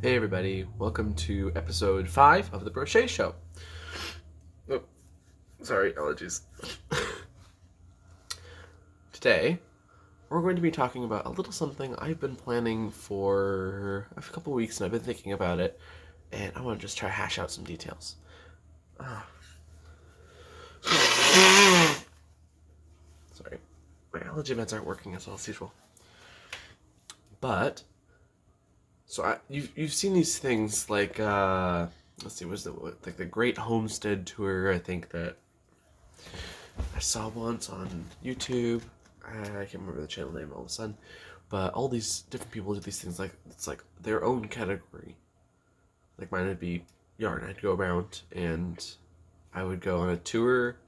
Hey everybody, welcome to episode 5 of The Brochet Show. Oh, sorry, allergies. Today, we're going to be talking about a little something I've been planning for a couple weeks and I've been thinking about it, and I want to just try to hash out some details. Sorry, my allergy meds aren't working as well as usual. But, so you've seen these things like, let's see, like the Great Homestead Tour, I think that I saw once on YouTube. I can't remember the channel name all of a sudden, but all these different people do these things like it's like their own category. Like mine would be yarn. I'd go around and I would go on a tour,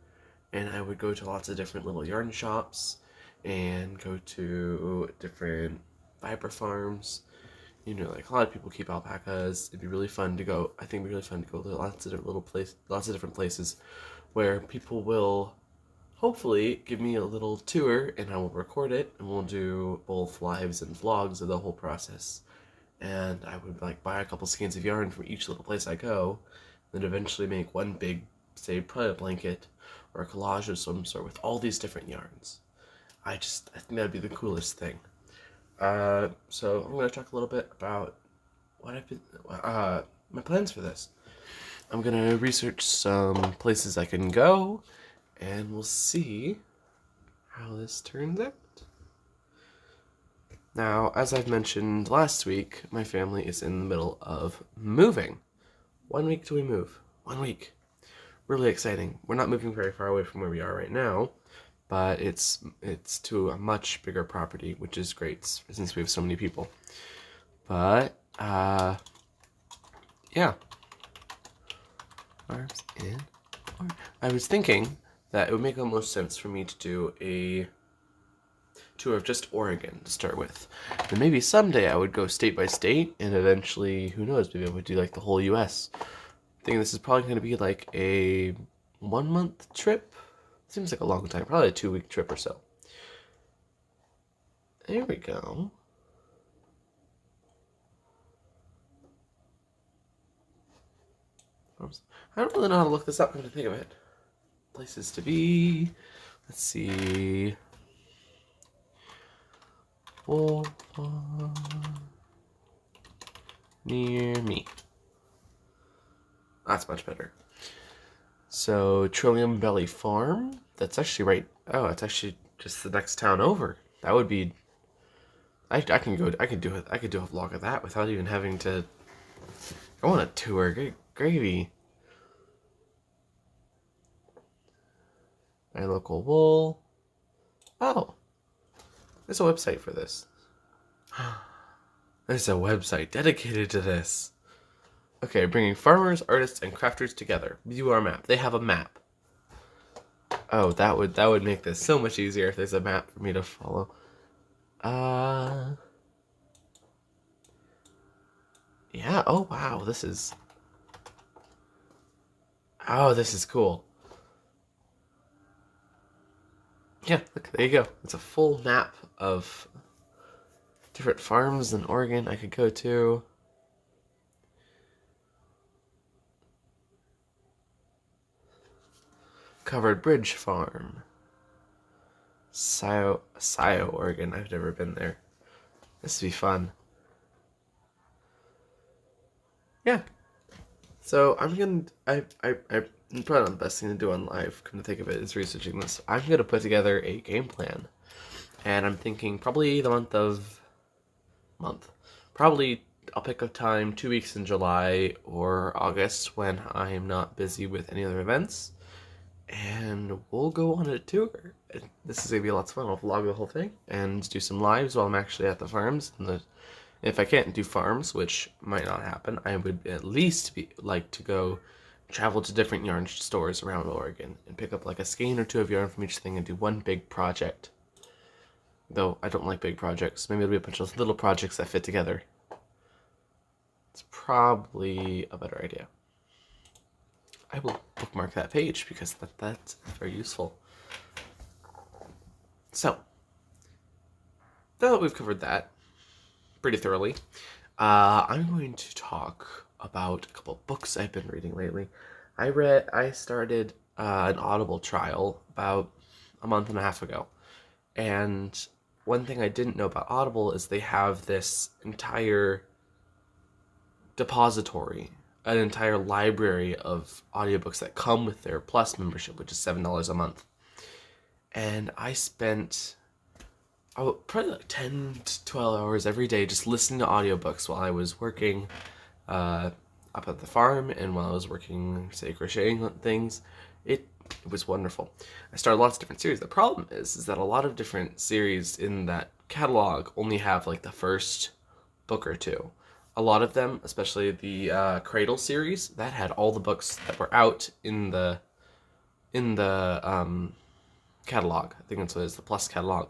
and I would go to lots of different little yarn shops and go to different fiber farms. You know, like a lot of people keep alpacas. It'd be really fun to go. I think it'd be really fun to go to lots of different places where people will hopefully give me a little tour, and I will record it, and we'll do both lives and vlogs of the whole process. And I would like buy a couple skeins of yarn from each little place I go, then eventually make one big, say, probably a blanket or a collage of some sort with all these different yarns. I think that'd be the coolest thing. So I'm gonna talk a little bit about what I've been, my plans for this. I'm gonna research some places I can go, and we'll see how this turns out. Now, as I've mentioned last week, my family is in the middle of moving. 1 week till we move. 1 week. Really exciting. We're not moving very far away from where we are right now, but it's to a much bigger property, which is great since we have so many people. But, yeah. I was thinking that it would make the most sense for me to do a tour of just Oregon to start with. And maybe someday I would go state by state, and eventually, who knows, maybe I would do like the whole US. I think this is probably going to be like a 1 month trip. Seems like a long time, probably a 2-week trip or so. There we go. I don't really know how to look this up, come to think of it. Places to be. Let's see. Near me. That's much better. So, Trillium Valley Farm. That's actually right. Oh, it's actually just the next town over. That would be. I can do a vlog of that without even having to go on a tour. Great gravy. My local wool. Oh, there's a website for this. There's a website dedicated to this. Okay, bringing farmers, artists, and crafters together. View our map. They have a map. Oh, that would make this so much easier if there's a map for me to follow. Yeah. Oh wow, this is cool. Yeah, look, there you go. It's a full map of different farms in Oregon I could go to. Covered Bridge Farm. Scio, Oregon. I've never been there. This would be fun. Yeah. So I'm gonna. Probably not the best thing to do on live. Come to think of it, is researching this. I'm gonna put together a game plan, and I'm thinking probably Probably I'll pick a time 2 weeks in July or August when I'm not busy with any other events, and we'll go on a tour. This is gonna be lots of fun. I'll vlog the whole thing and do some lives while I'm actually at the farms. And if I can't do farms, which might not happen, I would at least like to go travel to different yarn stores around Oregon and pick up like a skein or two of yarn from each thing and do one big project. Though I don't like big projects. Maybe it'll be a bunch of little projects that fit together. It's probably a better idea. I will bookmark that page because that's very useful. So, now that we've covered that pretty thoroughly, I'm going to talk about a couple books I've been reading lately. I started an Audible trial about a month and a half ago. And one thing I didn't know about Audible is they have this entire depository, an entire library of audiobooks that come with their Plus membership, which is $7 a month. And I spent probably like 10 to 12 hours every day just listening to audiobooks while I was working up at the farm and while I was working, say, crocheting things. It was wonderful. I started lots of different series. The problem is that a lot of different series in that catalog only have like the first book or two. A lot of them, especially the Cradle series, that had all the books that were out in the catalog. I think that's what it is, the Plus catalog.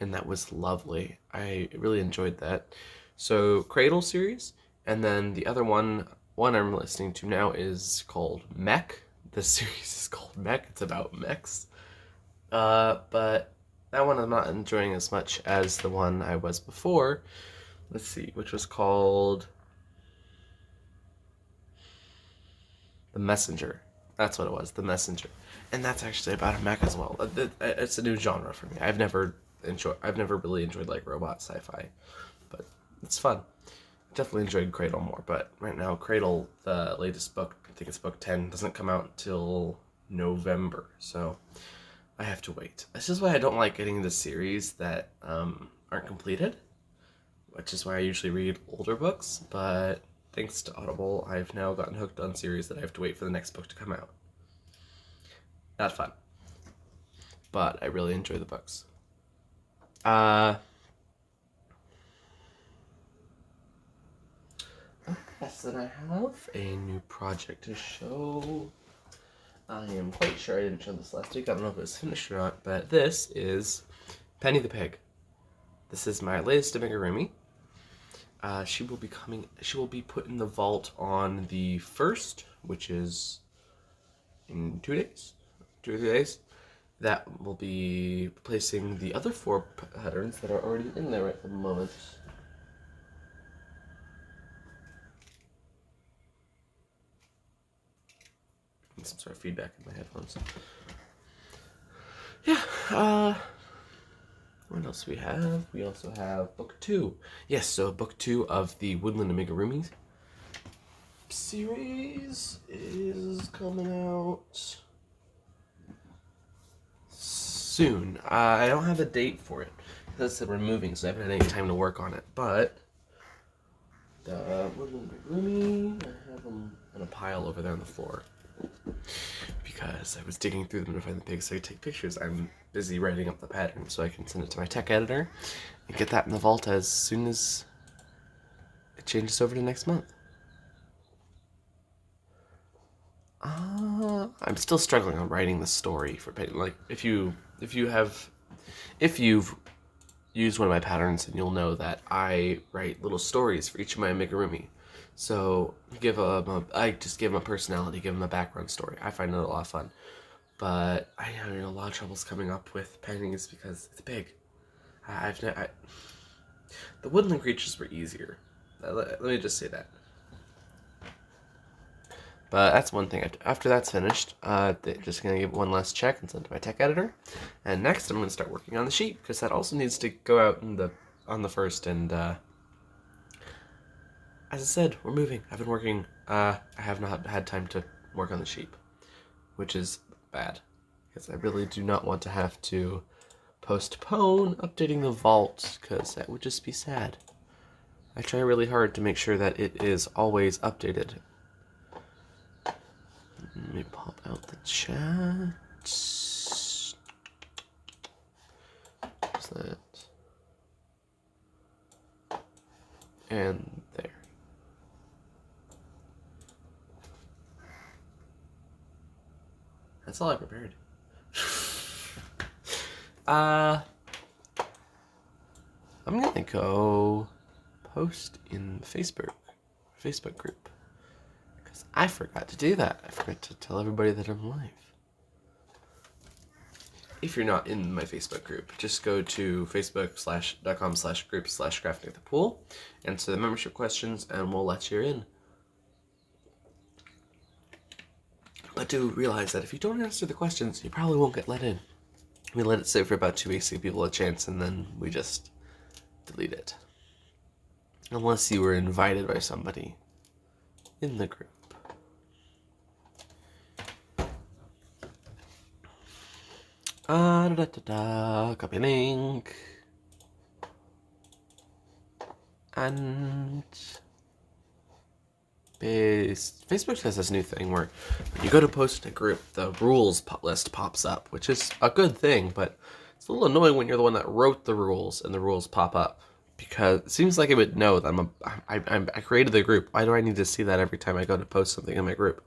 And that was lovely. I really enjoyed that. So Cradle series, and then the other one I'm listening to now is called Mech. The series is called Mech. It's about mechs. But that one I'm not enjoying as much as the one I was before. Let's see, which was called The Messenger. That's what it was, The Messenger. And that's actually about a mech as well. It's a new genre for me. I've never really enjoyed like robot sci-fi, but it's fun. Definitely enjoyed Cradle more, but right now Cradle, the latest book, I think it's book 10, doesn't come out until November, so I have to wait. This is why I don't like getting into series that aren't completed, which is why I usually read older books, but thanks to Audible, I've now gotten hooked on series that I have to wait for the next book to come out. Not fun, but I really enjoy the books. Yes, then I have a new project to show. I am quite sure I didn't show this last week. I don't know if it was finished or not, but this is Penny the Pig. This is my latest amigurumi. She will be put in the vault on the 1st, which is in 2 days. 2 or 3 days. That will be replacing the other 4 patterns that are already in there at the moment. Some sort of feedback in my headphones. Yeah, what else we have? We also have book 2. Yes, so book 2 of the Woodland Amigurumi series is coming out soon. I don't have a date for it because we're moving, so I haven't had any time to work on it. But the Woodland Amigurumi, I have them in a pile over there on the floor because I was digging through them to find the pigs so I could take pictures. I'm busy writing up the pattern so I can send it to my tech editor and get that in the vault as soon as it changes over to next month. I'm still struggling on writing the story for Penny. Like if you've used one of my patterns, then you'll know that I write little stories for each of my amigurumi. So I just give them a personality, give them a background story. I find it a lot of fun. But I have a lot of troubles coming up with pennies because it's big. The woodland creatures were easier. Let me just say that. But that's one thing. After that's finished, just going to give it one last check and send it to my tech editor. And next I'm going to start working on the sheet, because that also needs to go out on the 1st. And as I said, we're moving. I've been working. I have not had time to work on the sheep, which is bad, because I really do not want to have to postpone updating the vault, because that would just be sad. I try really hard to make sure that it is always updated. Let me pop out the chat. What's that? And there. That's all I prepared. I'm gonna go post in the Facebook group. I forgot to do that. I forgot to tell everybody that I'm live. if you're not in my Facebook group, just go to facebook.com/group/crafting at the pool, answer the membership questions, and we'll let you in. But do realize that if you don't answer the questions, you probably won't get let in. We let it sit for about 2 weeks to give people a chance, and then we just delete it. Unless you were invited by somebody in the group. Copy link. And Facebook has this new thing where when you go to post in a group, the rules list pops up, which is a good thing, but it's a little annoying when you're the one that wrote the rules and the rules pop up, because it seems like it would know that I created the group. Why do I need to see that every time I go to post something in my group?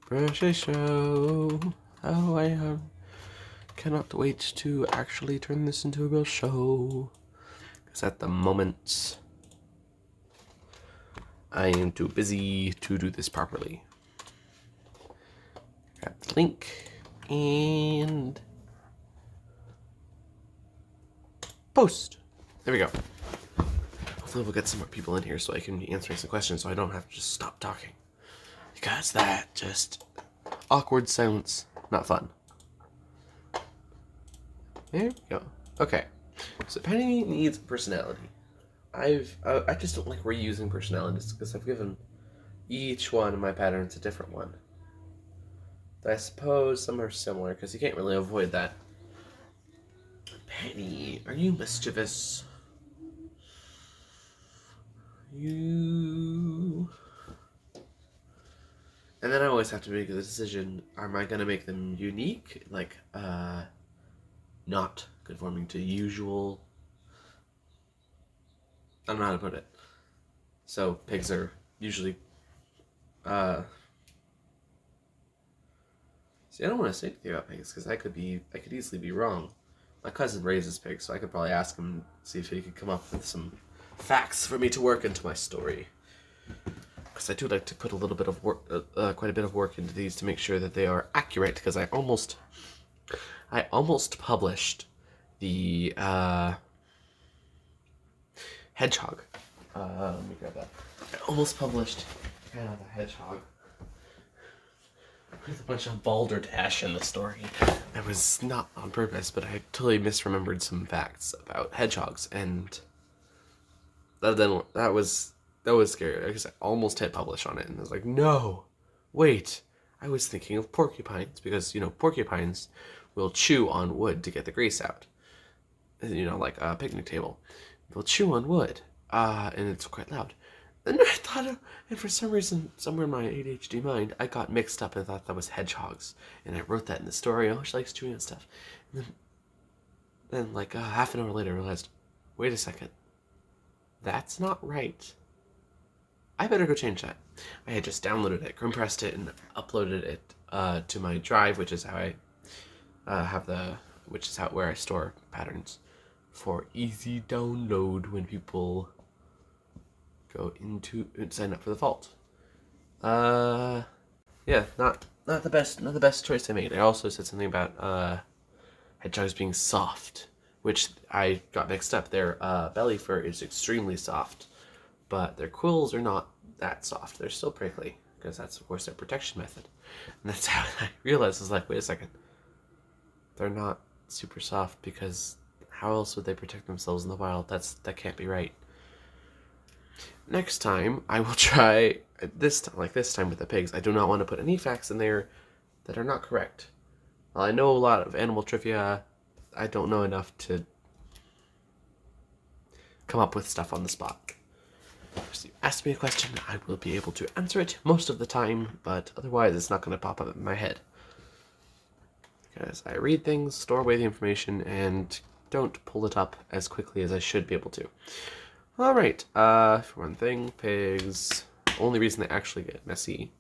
Birthday show. Oh, I cannot wait to actually turn this into a real show. Because at the moment, I am too busy to do this properly. Grab the link and post. There we go. Hopefully we'll get some more people in here so I can be answering some questions so I don't have to just stop talking. Because that just awkward silence, not fun. There we go. Okay, so Penny needs personality. I just don't like reusing personalities because I've given each one of my patterns a different one. But I suppose some are similar because you can't really avoid that. Penny, are you mischievous? You... And then I always have to make the decision, am I going to make them unique? Like, not conforming to usual... I don't know how to put it. So, pigs are usually... See, I don't want to say anything about pigs, because I could easily be wrong. My cousin raises pigs, so I could probably ask him, see if he could come up with some facts for me to work into my story. Because I do like to put a little bit of work, quite a bit of work into these to make sure that they are accurate. Because I almost published the hedgehog. Let me grab that. I almost published the hedgehog with a bunch of balderdash in the story. That was not on purpose, but I totally misremembered some facts about hedgehogs, and that was scary because I almost hit publish on it, and I was like, no, wait, I was thinking of porcupines, because, porcupines will chew on wood to get the grease out. Like a picnic table. They'll chew on wood, and it's quite loud. And I thought, and for some reason, somewhere in my ADHD mind, I got mixed up and thought that was hedgehogs. And I wrote that in the story. Oh, she likes chewing on stuff. And then like half an hour later, I realized, wait a second. That's not right. I better go change that. I had just downloaded it, compressed it, and uploaded it to my drive, which is how I where I store patterns for easy download when people go into and sign up for the vault. Yeah, not the best choice I made. I also said something about hedgehogs being soft, which I got mixed up. Their belly fur is extremely soft, but their quills are not that soft. They're still prickly, because that's of course their protection method. And that's how I realized, I was like, wait a second, they're not super soft, because how else would they protect themselves in the wild? That can't be right. Next time, I will try, this time with the pigs, I do not want to put any facts in there that are not correct. While I know a lot of animal trivia, I don't know enough to come up with stuff on the spot. So you ask me a question, I will be able to answer it most of the time, but otherwise it's not going to pop up in my head. Because I read things, store away the information, and don't pull it up as quickly as I should be able to. Alright, for one thing, pigs, the only reason they actually get messy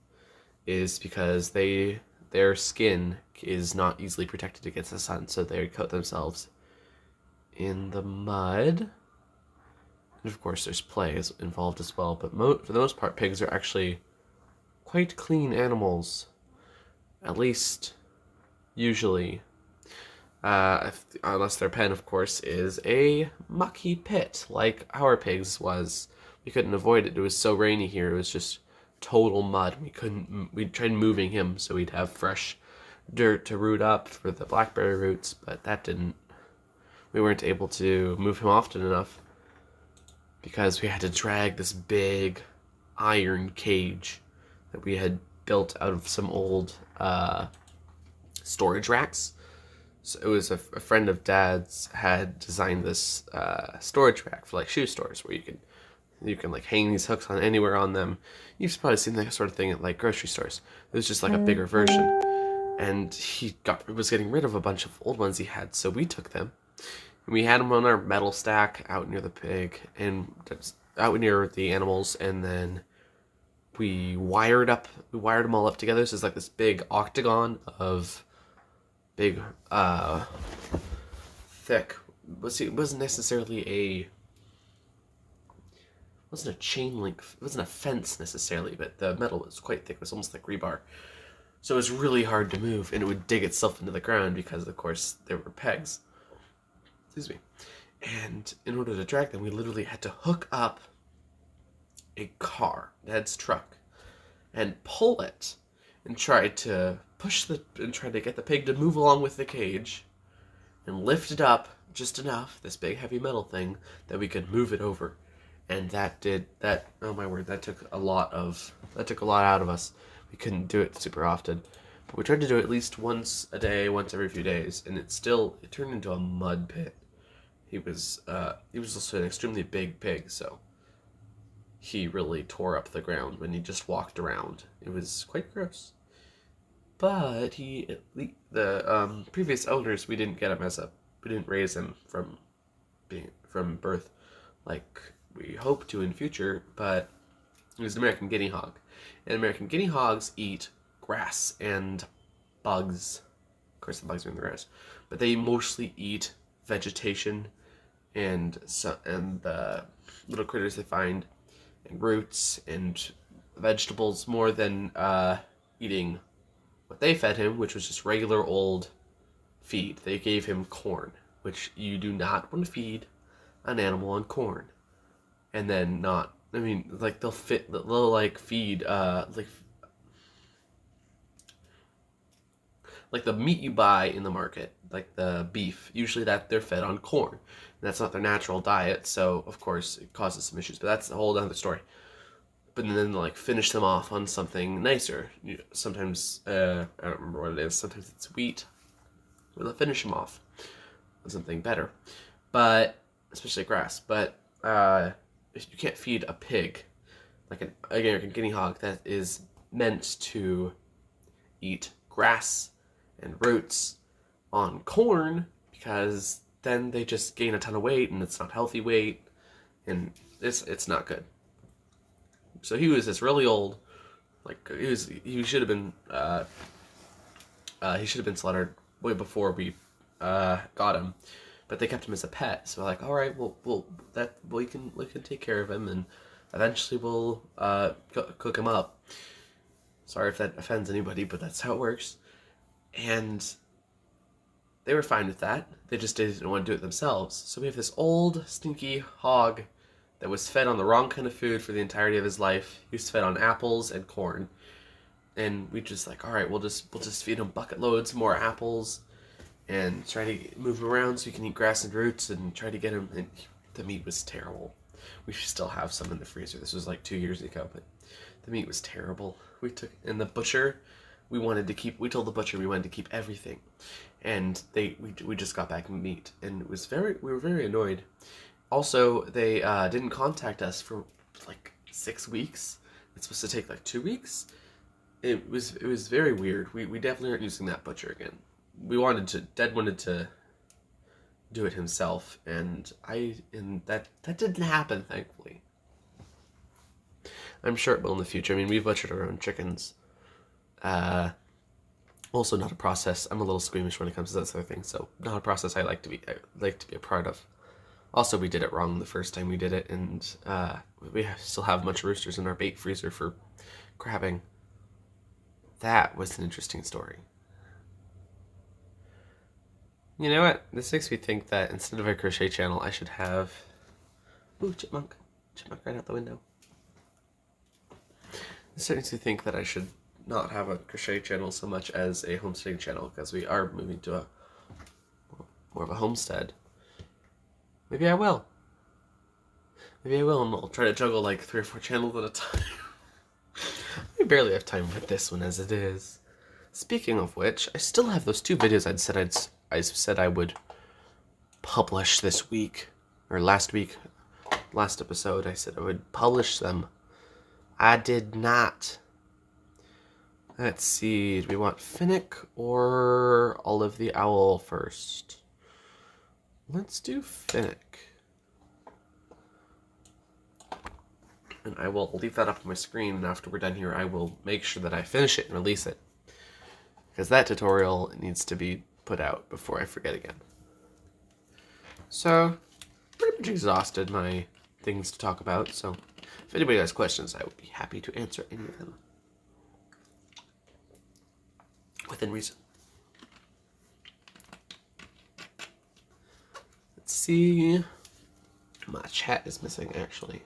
is because their skin is not easily protected against the sun, so they coat themselves in the mud And of course, there's play involved as well. But for the most part, pigs are actually quite clean animals. At least, usually. Unless their pen, of course, is a mucky pit, like our pigs was. We couldn't avoid it. It was so rainy here. It was just total mud. We tried moving him so we'd have fresh dirt to root up for the blackberry roots, but we weren't able to move him often enough because we had to drag this big iron cage that we had built out of some old storage racks. So it was a friend of Dad's had designed this storage rack for like shoe stores where you can like hang these hooks on anywhere on them. You've probably seen that sort of thing at like grocery stores. It was just like a bigger version, and he was getting rid of a bunch of old ones he had, so we took them and we had them on our metal stack out near the pig and out near the animals, and then we wired them all up together. So it's like this big octagon of big, thick. It wasn't necessarily wasn't a chain link. It wasn't a fence necessarily, but the metal was quite thick. It was almost like rebar. So it was really hard to move, and it would dig itself into the ground because, of course, there were pegs. Excuse me. And in order to drag them, we literally had to hook up a car, Dad's truck, and pull it, and try to get the pig to move along with the cage, and lift it up just enough, this big heavy metal thing, that we could move it over. And oh my word, that took a lot out of us. We couldn't do it super often, but we tried to do it at least once a day, once every few days, and it turned into a mud pit. He was also an extremely big pig, so he really tore up the ground when he just walked around. It was quite gross. But the previous owners, we didn't raise him from birth like we hope to in future, but he was an American guinea hog. And American guinea hogs eat grass and bugs. Of course, the bugs are in the grass, but they mostly eat vegetation and the little critters they find, and roots and vegetables, more than eating what they fed him, which was just regular old feed. They gave him corn, which you do not want to feed an animal on corn. And then they'll feed like the meat you buy in the market, like the beef, usually that they're fed on corn. And that's not their natural diet, so of course it causes some issues, but that's a whole other story. But then like finish them off on something nicer. Sometimes, I don't remember what it is, sometimes it's wheat, or they'll finish them off on something better. But, especially grass, but you can't feed a pig, like an American guinea hog, that is meant to eat grass and roots on corn, because then they just gain a ton of weight, and it's not healthy weight, and it's not good. So he was this really old, like he should have been slaughtered way before we got him, but they kept him as a pet. So like, all right, we can take care of him, and eventually we'll cook him up. Sorry if that offends anybody, but that's how it works. And they were fine with that. They just didn't want to do it themselves. So we have this old stinky hog that was fed on the wrong kind of food for the entirety of his life. He was fed on apples and corn, and we just like, all right, we'll just feed him bucket loads more apples, and try to move him around so he can eat grass and roots, and try to get him. And the meat was terrible. We still have some in the freezer. This was like 2 years ago, but the meat was terrible. We told the butcher we wanted to keep everything, and we just got back meat, and we were very annoyed. Also, they didn't contact us for like 6 weeks. It's supposed to take like 2 weeks. It was very weird. We definitely aren't using that butcher again. Dad wanted to do it himself, and that didn't happen, thankfully. I'm sure it will in the future. I mean, we've butchered our own chickens. Also not a process. I'm a little squeamish when it comes to that sort of thing, so not a process I like to be a part of. Also, we did it wrong the first time we did it, and we still have a bunch of roosters in our bait freezer for crabbing. That was an interesting story. You know what? This makes me think that instead of a crochet channel, I should have... Ooh, chipmunk. Chipmunk right out the window. This makes me think that I should not have a crochet channel so much as a homesteading channel, because we are moving to a more of a homestead. Maybe I will. Maybe I will, and I'll try to juggle like 3 or 4 channels at a time. We barely have time for this one as it is. Speaking of which, I still have those 2 videos I said I would publish this week, or last week, last episode. I said I would publish them. I did not. Let's see, do we want Finnick or Olive the Owl first? Let's do Finnick. And I will leave that up on my screen, and after we're done here, I will make sure that I finish it and release it. Because that tutorial needs to be put out before I forget again. So, pretty much exhausted my things to talk about, so if anybody has questions, I would be happy to answer any of them. Within reason. Let's see. My chat is missing, actually.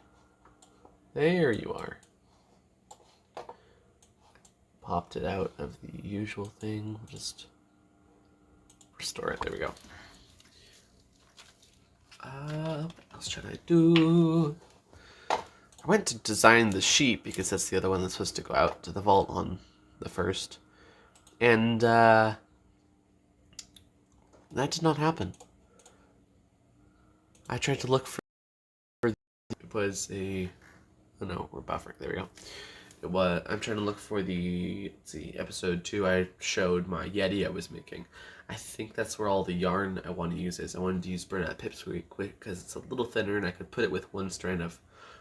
There you are. Popped it out of the usual thing. We'll just restore it. There we go. What else should I do? I went to design the sheep because that's the other one that's supposed to go out to the vault on the 1st. And that did not happen. I tried to look for it was a... Oh no, we're buffering. There we go. It was. I'm trying to look for the... Let's see, episode 2. I showed my Yeti I was making. I think that's where all the yarn I want to use is. I wanted to use burnout pipsqueak because it's a little thinner, and I could put it with 1 strand of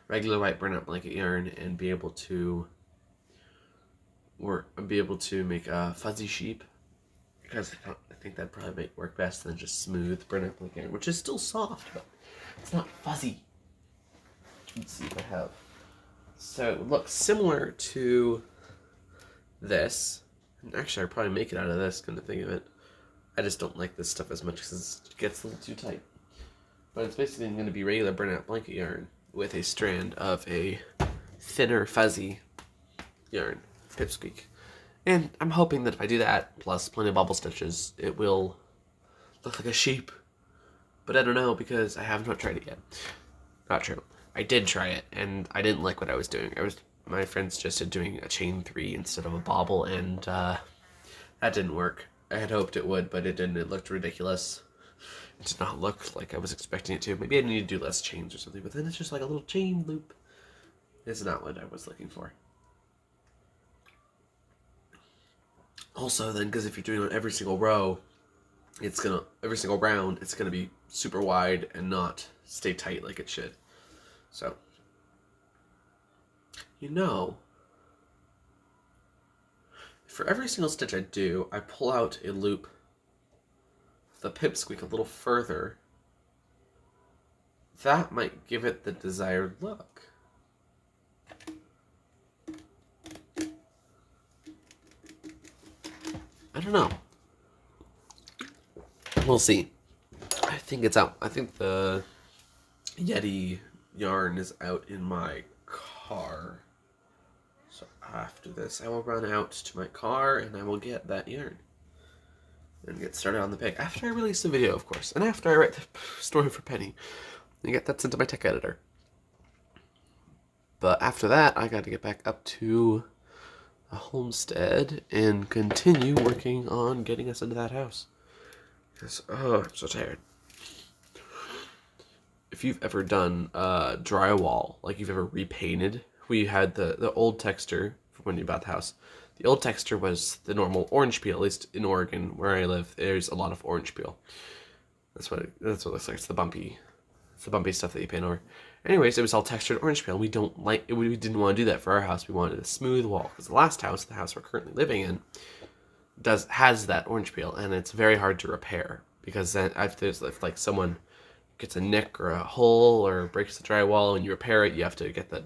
regular white burnout blanket yarn and be able to make a fuzzy sheep, because I think that'd probably work best than just smooth burnout blanket yarn, which is still soft, but it's not fuzzy. Let's see what I have. So it looks similar to this. And actually, I'd probably make it out of this, kind of think of it. I just don't like this stuff as much because it gets a little too tight. But it's basically going to be regular burnout blanket yarn with a strand of a thinner, fuzzy yarn, pipsqueak. And I'm hoping that if I do that, plus plenty of bubble stitches, it will look like a sheep. But I don't know, because I have not tried it yet. Not true. I did try it, and I didn't like what I was doing. My friend suggested doing a chain 3 instead of a bobble, and that didn't work. I had hoped it would, but it didn't. It looked ridiculous. It did not look like I was expecting it to. Maybe I need to do less chains or something, but then it's just like a little chain loop. It's not what I was looking for. Also, then, because if you're doing it on every single row, every single round, it's gonna be super wide and not stay tight like it should. So, for every single stitch I do, I pull out a loop, the pipsqueak a little further. That might give it the desired look. I don't know. We'll see. I think it's out. I think the Yeti yarn is out in my car. So after this, I will run out to my car and I will get that yarn and get started on the pick. After I release the video, of course, and after I write the story for Penny and get that sent to my tech editor. But after that, I got to get back up to a homestead and continue working on getting us into that house. Because, oh, I'm so tired. If you've ever done drywall, like you've ever repainted, we had the old texture from when you bought the house. The old texture was the normal orange peel. At least in Oregon, where I live, there's a lot of orange peel. That's what it looks like. It's the bumpy stuff that you paint over. Anyways, it was all textured orange peel. We didn't want to do that for our house. We wanted a smooth wall, because the last house, the house we're currently living in, has that orange peel, and it's very hard to repair, because then if like someone gets a nick or a hole or breaks the drywall and you repair it, you have to get the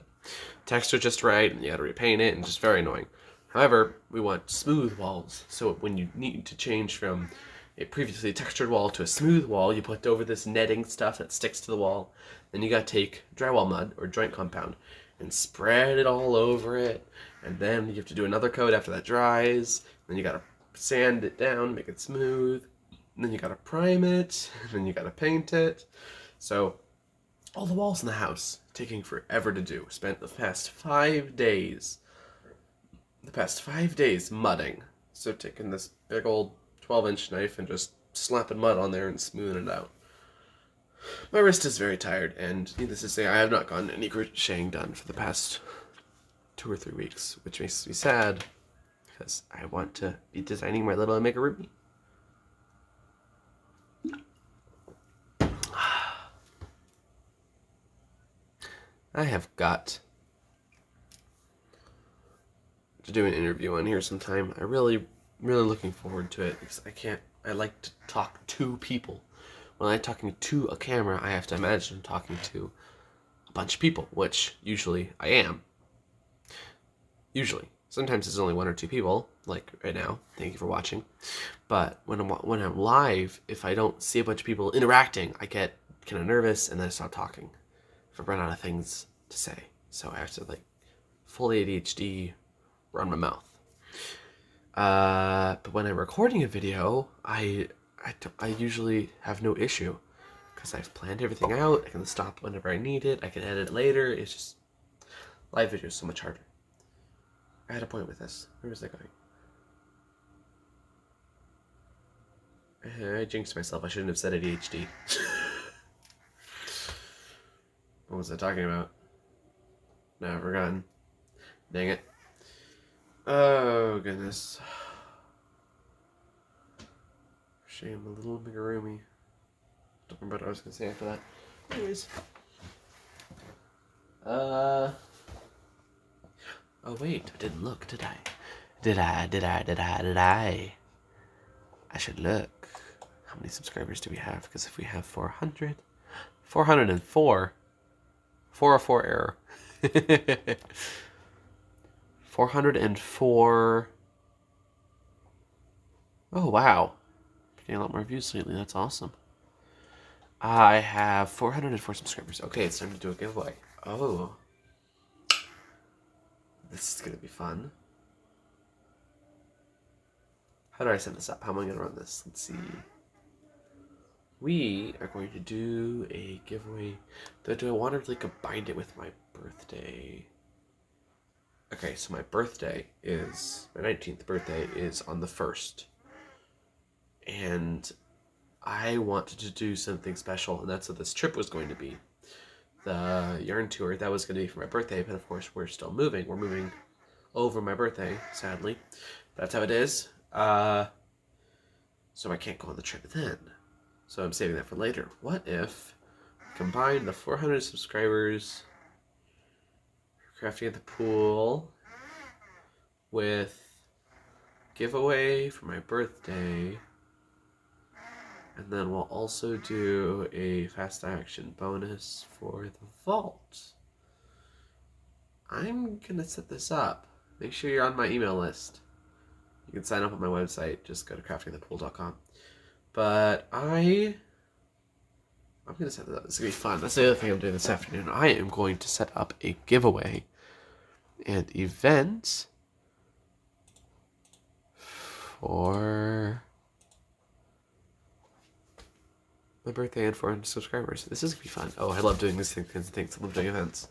texture just right and you gotta repaint it, and it's just very annoying. However, we want smooth walls, so when you need to change from a previously textured wall to a smooth wall, you put over this netting stuff that sticks to the wall. Then you gotta take drywall mud or joint compound and spread it all over it, and then you have to do another coat after that dries. Then you gotta sand it down, make it smooth. And then you gotta prime it, and then you gotta paint it. So all the walls in the house taking forever to do. Spent the past 5 days mudding. So taking this big old 12-inch knife and just slapping mud on there and smoothing it out. My wrist is very tired, and needless to say, I have not gotten any crocheting done for the past 2 or 3 weeks, which makes me sad, because I want to be designing my little amigurumi. I have got to do an interview on here sometime. I really looking forward to it, because I like to talk to people. When I'm talking to a camera, I have to imagine talking to a bunch of people, which usually I am. Usually. Sometimes it's only 1 or 2 people, like right now. Thank you for watching. But when I'm live, if I don't see a bunch of people interacting, I get kind of nervous and then I stop talking. If I run out of things to say. So I have to, like, full ADHD, run my mouth. But when I'm recording a video, I usually have no issue, because I've planned everything out. I can stop whenever I need it. I can edit it later. It's just, live video is so much harder. I had a point with this. Where was that going? I jinxed myself. I shouldn't have said ADHD. What was I talking about? Now I've forgotten. Dang it. Oh, goodness. Shame, a little amigurumi. Don't remember what I was going to say after that. Anyways. Oh, wait. I didn't look, did I? Did I? I should look. How many subscribers do we have? Because if we have 400... 404... 404 error. 404... Oh, wow. Getting a lot more views lately. That's awesome. I have 404 subscribers. Okay, it's time to do a giveaway. Oh. This is going to be fun. How do I set this up? How am I going to run this? Let's see. We are going to do a giveaway. Do I want to, like, combine it with my birthday? Okay, so my birthday is... My 19th birthday is on the 1st. And I wanted to do something special, and that's what this trip was going to be. The yarn tour, that was going to be for my birthday, but of course we're still moving. We're moving over my birthday, sadly. That's how it is. So I can't go on the trip then. So I'm saving that for later. What if I combine the 400 subscribers crafting at the pool with giveaway for my birthday, and then we'll also do a fast action bonus for the vault. I'm gonna set this up. Make sure you're on my email list. You can sign up on my website. Just go to craftingthepool.com. But I'm gonna set this up. It's gonna be fun. That's the other thing I'm doing this afternoon. I am going to set up a giveaway and event for my birthday and 400 subscribers. This is gonna be fun. Oh, I love doing these kinds of things. I love doing events.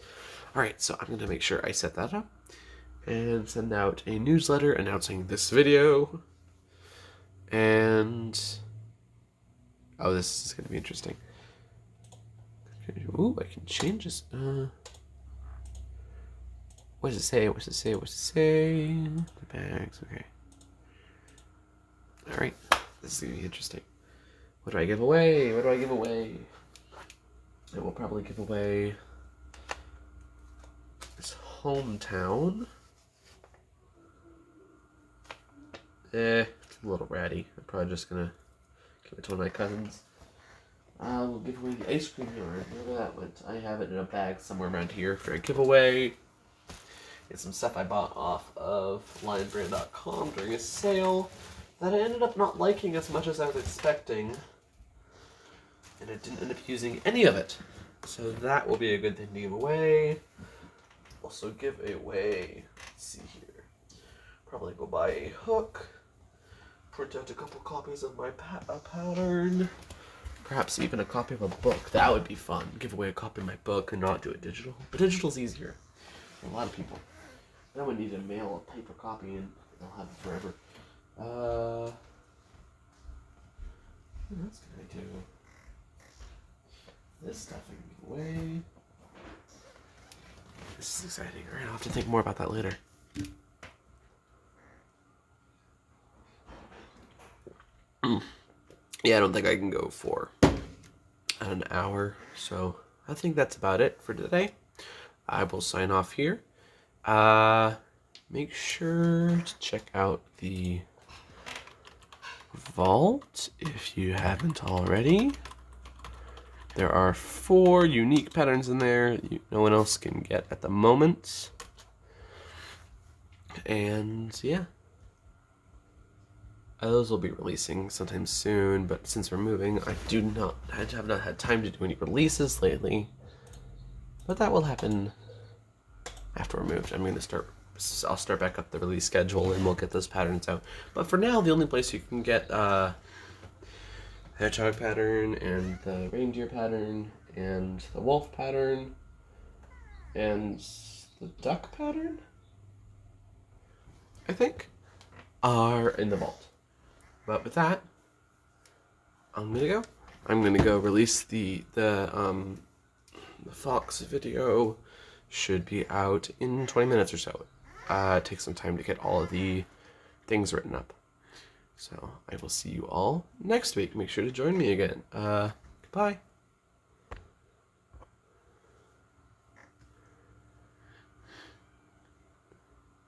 Alright, so I'm gonna make sure I set that up and send out a newsletter announcing this video. And oh, this is gonna be interesting. Ooh, I can change this. What does it say? What does it say? What does it say? The bags. Okay. All right. This is gonna be interesting. What do I give away? What do I give away? I will probably give away this hometown. It's a little ratty. I'm probably just gonna give it to one of my cousins. We'll give away the ice cream yard. Wherever that went. I have it in a bag somewhere around here for a giveaway. It's some stuff I bought off of lionbrand.com during a sale that I ended up not liking as much as I was expecting. And I didn't end up using any of it. So that will be a good thing to give away. Also give away, let's see here, probably go buy a hook, print out a couple copies of my pattern, perhaps even a copy of a book. That would be fun. Give away a copy of my book and not do it digital. But digital's easier for a lot of people. Then we need to mail a paper copy and they'll have it forever. What else can I do? This stuff I can give away. This is exciting. Alright, I'll have to think more about that later. Yeah, I don't think I can go for an hour, so I think that's about it for today. I will sign off here. Make sure to check out the vault if you haven't already. There are 4 unique patterns in there no one else can get at the moment. And yeah. Those will be releasing sometime soon, but since we're moving, I have not had time to do any releases lately. But that will happen after we're moved. I'll start back up the release schedule and we'll get those patterns out. But for now, the only place you can get hedgehog pattern and the reindeer pattern and the wolf pattern and the duck pattern, I think, are in the vault. But with that, I'm gonna go release the fox video. Should be out in 20 minutes or so. It takes some time to get all of the things written up. So I will see you all next week. Make sure to join me again. Goodbye.